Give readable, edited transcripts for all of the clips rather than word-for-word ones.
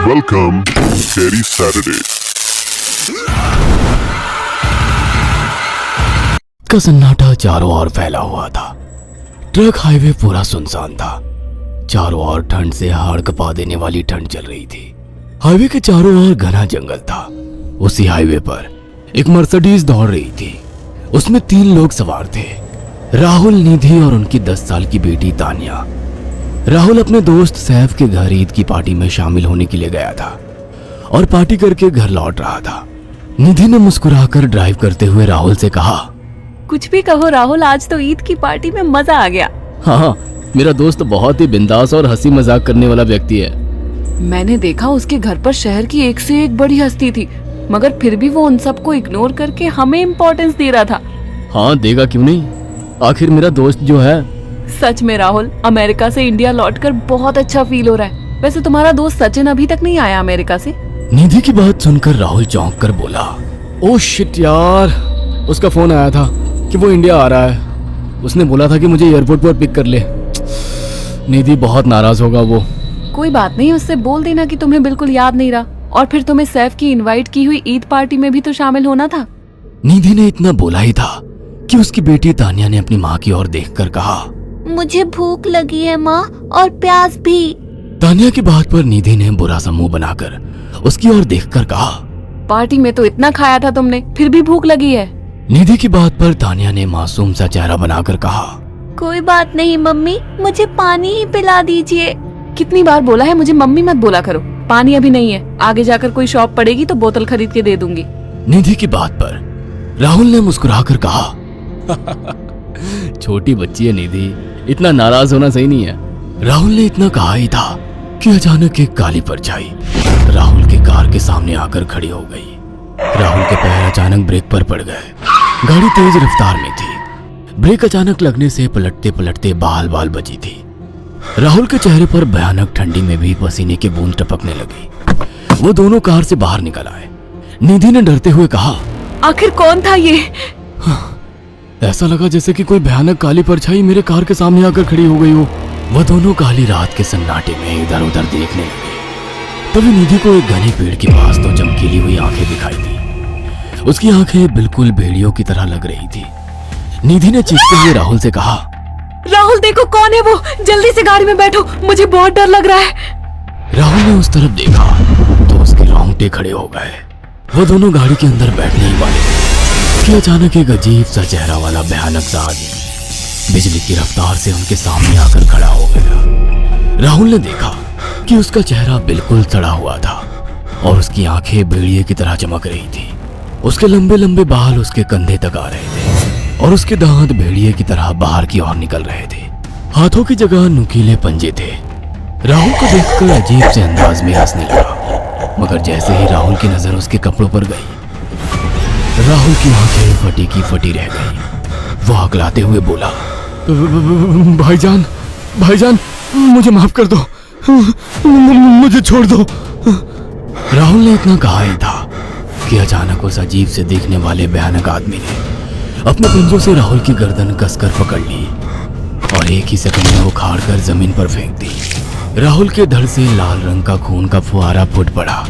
Welcome to Scary Saturday. का सन्नाटा चारों ओर फैला हुआ था। ट्रक हाईवे पूरा सुनसान था। चारों ओर ठंड से हाड़ कपा देने वाली ठंड चल रही थी। हाईवे के चारों ओर घना जंगल था। उसी हाईवे पर एक मर्सिडीज दौड़ रही थी। उसमें 3 लोग सवार थे, राहुल, निधि और उनकी 10 साल की बेटी तानिया। राहुल अपने दोस्त सैफ के घर ईद की पार्टी में शामिल होने के लिए गया था और पार्टी करके घर लौट रहा था। निधि ने मुस्कुराकर ड्राइव करते हुए राहुल से कहा, कुछ भी कहो राहुल, आज तो ईद की पार्टी में मजा आ गया। हाँ, मेरा दोस्त बहुत ही बिंदास और हंसी मजाक करने वाला व्यक्ति है। मैंने देखा उसके घर पर शहर की एक से एक बड़ी हस्ती थी, मगर फिर भी वो उन सबको इग्नोर करके हमें इम्पोर्टेंस दे रहा था। हाँ, देगा क्यों नहीं, आखिर मेरा दोस्त जो है। सच में राहुल, अमेरिका से इंडिया लौटकर बहुत अच्छा फील हो रहा है। वैसे तुम्हारा दोस्त सचिन अभी तक नहीं आया अमेरिका से? निधि की बात सुनकर राहुल चौंक कर बोला, ओह शिट यार, उसका फोन आया था कि वो इंडिया आ रहा है। उसने बोला था कि मुझे एयरपोर्ट पर पिक कर ले। निधि बहुत नाराज होगा वो। कोई बात नहीं, उससे बोल देना कि तुम्हें बिल्कुल याद नहीं रहा और फिर तुम्हें सैफ की इनवाइट की हुई ईद पार्टी में भी तो शामिल होना था। निधि ने इतना बोला ही था कि उसकी बेटी तानिया ने अपनी माँ की ओर देखकर कहा, मुझे भूख लगी है माँ, और प्यास भी। तानिया की बात पर निधि ने बुरा सा मुंह बनाकर उसकी ओर देखकर कहा, पार्टी में तो इतना खाया था तुमने, फिर भी भूख लगी है। निधि की बात पर तानिया ने मासूम सा चेहरा बनाकर कहा, कोई बात नहीं मम्मी, मुझे पानी ही पिला दीजिए। कितनी बार बोला है मुझे मम्मी मत बोला करो। पानी अभी नहीं है, आगे जाकर कोई शॉप पड़ेगी तो बोतल खरीद के दे दूंगी। निधि की बात पर राहुल ने मुस्कुराकर कहा, छोटी बच्ची है निधि, इतना नाराज होना सही नहीं है। राहुल ने इतना कहा ही था कि अचानक एक काली परछाई राहुल की कार के सामने आकर खड़ी हो गई। राहुल के पैर अचानक ब्रेक पर पड़ गए। गाड़ी तेज रफ्तार में थी। ब्रेक अचानक लगने से पलटते पलटते बाल बाल बची थी। राहुल के चेहरे पर भयानक ठंडी में भी पसीने की बूंद टपकने लगी। वो दोनों कार से बाहर निकल आए। निधि ने डरते हुए कहा, आखिर कौन था ये? ऐसा लगा जैसे कि कोई भयानक काली परछाई मेरे कार के सामने आकर खड़ी हो गई हो। वह दोनों काली रात के सन्नाटे में इधर उधर देखने लगे। तभी निधि को एक घने पेड़ के पास दो चमकीली हुई आंखें दिखाई दी। उसकी आंखें बिल्कुल भेड़ियों की तरह लग रही थी। निधि ने चीखते हुए राहुल से कहा, राहुल देखो कौन है वो, जल्दी से गाड़ी में बैठो, मुझे बहुत डर लग रहा है। राहुल ने उस तरफ देखा तो उसके रोंगटे खड़े हो गए। वो दोनों गाड़ी के अंदर बैठने ही वाले थे कि अचानक एक अजीब सा चेहरा वाला भयानक सा आदमी बिजली की रफ्तार से उनके सामने आकर खड़ा हो गया। राहुल ने देखा कि उसका चेहरा बिल्कुल सड़ा हुआ था और उसकी आंखें भेड़िए की तरह चमक रही थी। उसके लंबे लंबे बाल उसके कंधे तक आ रहे थे और उसके दांत भेड़िए की तरह बाहर की ओर निकल रहे थे। हाथों की जगह नुकीले पंजे थे। राहुल को देखकर अजीब से अंदाज में हंसने लगा, मगर जैसे ही राहुल की नजर उसके कपड़ों पर गई, राहुल की आंखें फटी की फटी रह गई। वो हकलाते हुए बोला, भाईजान, भाईजान, मुझे माफ कर दो, मुझे छोड़ दो। राहुल ने इतना कहा ही था कि अचानक उस अजीब से दिखने वाले भयानक आदमी ने अपने पंजों से राहुल की गर्दन कसकर पकड़ ली और एक ही सेकंड में उखाड़ कर जमीन पर फेंक दी। राहुल के धड़ से लाल रंग का खून का फुहारा फूट पड़ा।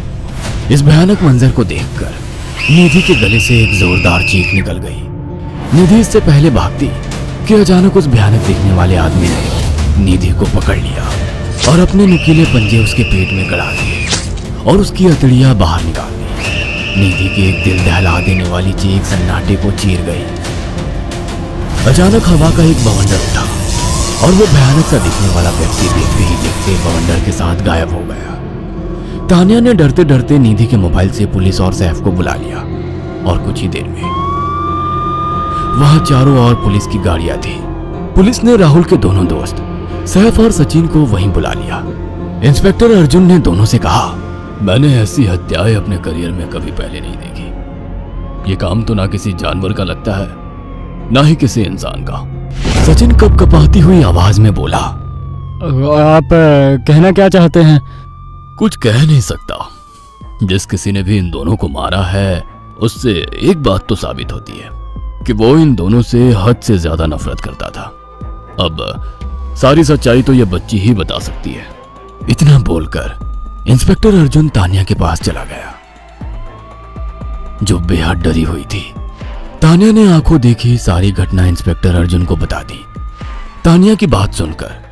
इस भयानक मंजर को देखकर निधि के गले से एक जोरदार चीख निकल गई। निधि इससे पहले भागती कि अचानक उस भयानक दिखने वाले आदमी ने निधि को पकड़ लिया और अपने नुकीले पंजे उसके पेट में गड़ा दिए और उसकी अतड़ियां बाहर निकाल दी। निधि की एक दिल दहला देने वाली चीख सन्नाटे को चीर गई। अचानक हवा का एक बवंडर उठा और वो भयानक सा दिखने वाला व्यक्ति देखते ही देखते बवंडर के साथ गायब हो गया। तानिया ने डरते डरते निधि के मोबाइल से पुलिस और सैफ को बुला लिया और कुछ ही देर में वहां चारों ओर पुलिस की गाड़ियां थी। पुलिस ने राहुल के दोनों दोस्त सैफ और सचिन को वहीं बुला लिया। इंस्पेक्टर अर्जुन ने दोनों से कहा, मैंने ऐसी हत्याएं अपने करियर में कभी पहले नहीं देखी। ये काम तो ना किसी जानवर का लगता है, ना ही किसी इंसान का। सचिन कपकपाती हुई आवाज में बोला, आप कहना क्या चाहते हैं? कुछ कह नहीं सकता। जिस किसी ने भी इन दोनों को मारा है उससे एक बात तो साबित होती है कि वो इन दोनों से हद से ज्यादा नफरत करता था। अब सारी सच्चाई तो ये बच्ची ही बता सकती है। इतना बोलकर इंस्पेक्टर अर्जुन तानिया के पास चला गया, जो बेहद डरी हुई थी। तानिया ने आंखों देखी सारी घटना इंस्पेक्टर अर्जुन को बता दी। तानिया की बात सुनकर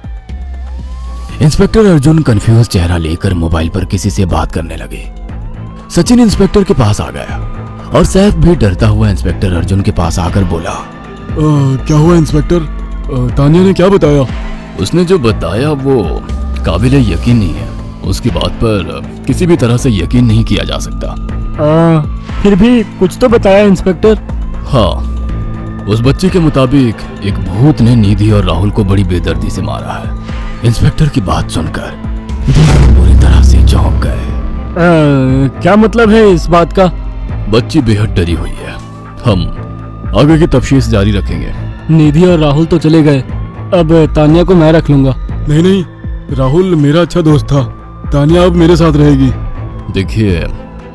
इंस्पेक्टर अर्जुन कंफ्यूज चेहरा लेकर मोबाइल पर किसी से बात करने लगे। सचिन इंस्पेक्टर के पास आ गया और सैफ भी डरता हुआ इंस्पेक्टर अर्जुन के पास आकर बोला, क्या हुआ इंस्पेक्टर? तानिया ने क्या बताया? उसने जो बताया वो काबिल यकीन नहीं है। उसकी बात पर किसी भी तरह से यकीन नहीं किया जा सकता। फिर भी कुछ तो बताया इंस्पेक्टर। हाँ, उस बच्चे के मुताबिक एक भूत ने निधि और राहुल को बड़ी बेदर्दी से मारा है। इंस्पेक्टर की बात सुनकर दोनों बुरी तरह से चौंक गए। क्या मतलब है इस बात का? बच्ची बेहद डरी हुई है। हम आगे की तफ्तीश जारी रखेंगे। निधि और राहुल तो चले गए, अब तानिया को मैं रख लूंगा। नहीं नहीं, राहुल मेरा अच्छा दोस्त था। तानिया अब मेरे साथ रहेगी। देखिए,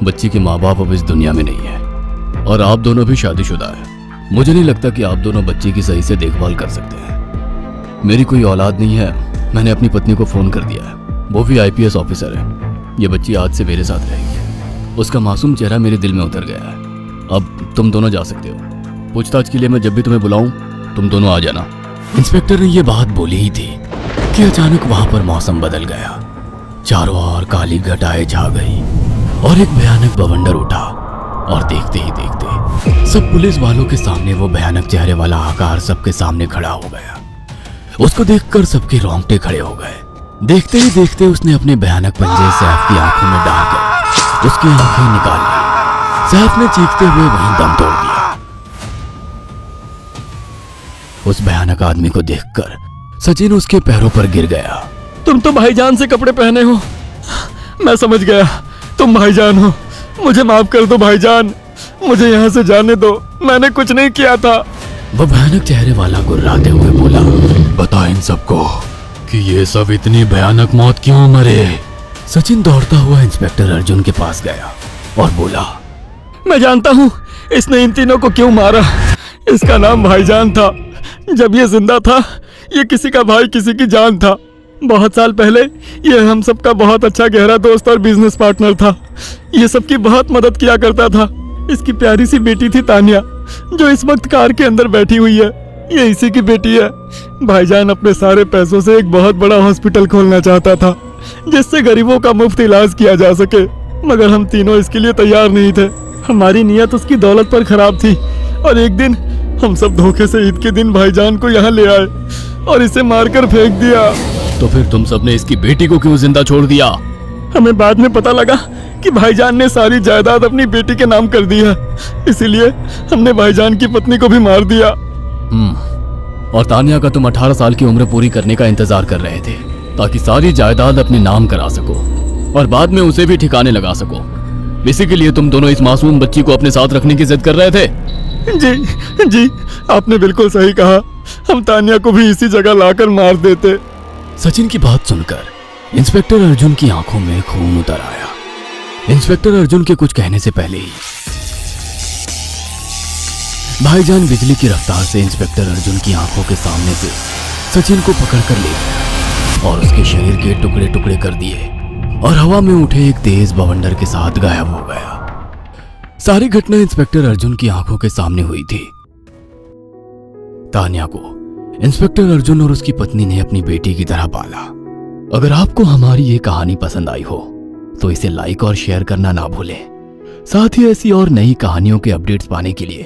बच्ची के माँ बाप अब इस दुनिया में नहीं है और आप दोनों भी शादीशुदा है। मुझे नहीं लगता कि आप दोनों बच्ची की सही से देखभाल कर सकते हैं। मेरी कोई औलाद नहीं है। मैंने अपनी पत्नी को फोन कर दिया है, वो भी IPS ऑफिसर है। ये बच्ची आज से मेरे साथ रहेगी। उसका मासूम चेहरा मेरे दिल में उतर गया है। अब तुम दोनों जा सकते हो। पूछताछ के लिए मैं जब भी तुम्हें बुलाऊं तुम दोनों आ जाना। इंस्पेक्टर ने ये बात बोली ही थी कि अचानक वहां पर मौसम बदल गया। चारों ओर काली घटाएं छा गई और एक भयानक बवंडर उठा और देखते ही देखते सब पुलिस वालों के सामने वो भयानक चेहरे वाला आकार सबके सामने खड़ा हो गया। उसको देखकर सबके रोंगटे खड़े हो गए। देखते ही देखते उसने अपने भयानक पंजे सैफ की आंखों में डालकर उसकी आंखें निकाल ली। सैफ ने चीखते हुए वहीं दम तोड़ दिया। उस भयानक आदमी को देखकर सचिन उसके पैरों पर गिर गया। तुम तो भाईजान से कपड़े पहने हो। मैं समझ गया, तुम भाईजान हो। मुझे माफ कर दो भाईजान, मुझे यहाँ से जाने दो। मैंने कुछ नहीं किया था। वह भयानक चेहरे वाला गुर्राते हुए बोला, बता इन सबको कि ये सब इतनी भयानक मौत क्यों मरे। सचिन दौड़ता हुआ इंस्पेक्टर अर्जुन के पास गया और बोला, मैं जानता हूँ इसने इन तीनों को क्यों मारा। इसका नाम भाईजान था। जब ये जिंदा था ये किसी का भाई किसी की जान था। बहुत साल पहले ये हम सबका बहुत अच्छा गहरा दोस्त और बिजनेस पार्टनर था। ये सबकी बहुत मदद किया करता था। इसकी प्यारी सी बेटी थी तानिया, जो इस वक्त कार के अंदर बैठी हुई है। ये इसी की बेटी है। भाईजान अपने सारे पैसों से एक बहुत बड़ा हॉस्पिटल खोलना चाहता था, जिससे गरीबों का मुफ्त इलाज किया जा सके, मगर हम तीनों इसके लिए तैयार नहीं थे। हमारी नीयत उसकी दौलत पर खराब थी और एक दिन हम सब धोखे से ईद के दिन भाईजान को यहाँ ले आए और इसे मारकर फेंक दिया। तो फिर तुम सबने इसकी बेटी को क्यों जिंदा छोड़ दिया? हमें बाद में पता लगा कि भाईजान ने सारी जायदाद अपनी बेटी के नाम कर दी है, इसीलिए हमने भाईजान की पत्नी को भी मार दिया। और तानिया का तुम 18 साल की उम्र पूरी करने का इंतजार कर रहे थे ताकि सारी जायदाद अपने नाम करा सको और बाद में उसे भी ठिकाने लगा सको। इसी के लिए तुम दोनों इस मासूम बच्ची को अपने साथ रखने की जिद कर रहे थे। जी, आपने बिल्कुल सही कहा। हम तानिया को भी इसी जगह लाकर मार देते। सचिन की बात सुनकर इंस्पेक्टर अर्जुन की आंखों में खून उतर आया। इंस्पेक्टर अर्जुन के कुछ कहने से पहले ही भाईजान बिजली की रफ्तार से इंस्पेक्टर अर्जुन की आंखों के सामने से सचिन को पकड़कर ले गया और उसके शरीर के टुकड़े टुकड़े कर दिए और हवा में उठे एक तेज बवंडर के साथ गायब हो गया। सारी घटना इंस्पेक्टर अर्जुन की आंखों के सामने हुई थी। तानिया को इंस्पेक्टर अर्जुन और उसकी पत्नी ने अपनी बेटी की तरह पाला। अगर आपको हमारी ये कहानी पसंद आई हो तो इसे लाइक और शेयर करना ना भूलें। साथ ही ऐसी और नई कहानियों के अपडेट्स पाने के लिए